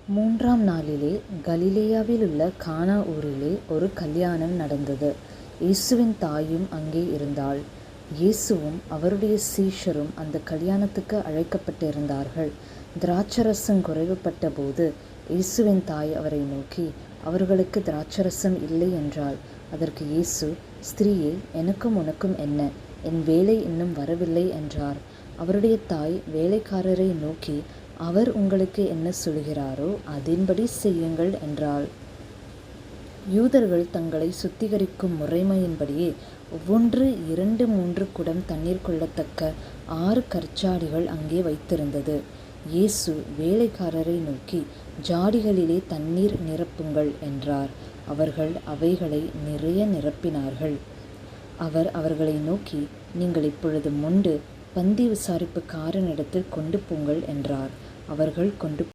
மூன்றாம் நாளிலே கலிலேயாவில் உள்ள கானா ஊரிலே ஒரு கல்யாணம் நடந்தது. இயேசுவின் தாயும் அங்கே இருந்தாள். இயேசுவும் அவருடைய சீஷரும் அந்த கல்யாணத்துக்கு அழைக்கப்பட்டிருந்தார்கள். திராட்சரசம் குறைவுபட்ட போது இயேசுவின் தாய் அவரை நோக்கி, அவர்களுக்கு திராட்சரசம் இல்லை என்றாள். அதற்கு இயேசு, ஸ்திரீயே, எனக்கும் உனக்கும் என்ன? என் வேலை இன்னும் வரவில்லை என்றார். அவருடைய தாய் வேலைக்காரரை நோக்கி, அவர் உங்களுக்கு என்ன சொல்கிறாரோ அதின்படி செய்யுங்கள் என்றாள். யூதர்கள் தங்களை சுத்திகரிக்கும் முறைமையின்படியே ஒவ்வொன்று 2-3 குடம் தண்ணீர் கொள்ளத்தக்க 6 கற்சாடிகள் அங்கே வைத்திருந்தது. இயேசு வேலைக்காரரை நோக்கி, ஜாடிகளிலே தண்ணீர் நிரப்புங்கள் என்றார். அவர்கள் அவைகளை நிறைய நிரப்பினார்கள். அவர் அவர்களை நோக்கி, நீங்கள் இப்பொழுது மொண்டு பந்தி விசாரிப்புக்காரனிடத்தில் கொண்டு போங்கள் என்றார். அவர்கள் கொண்டு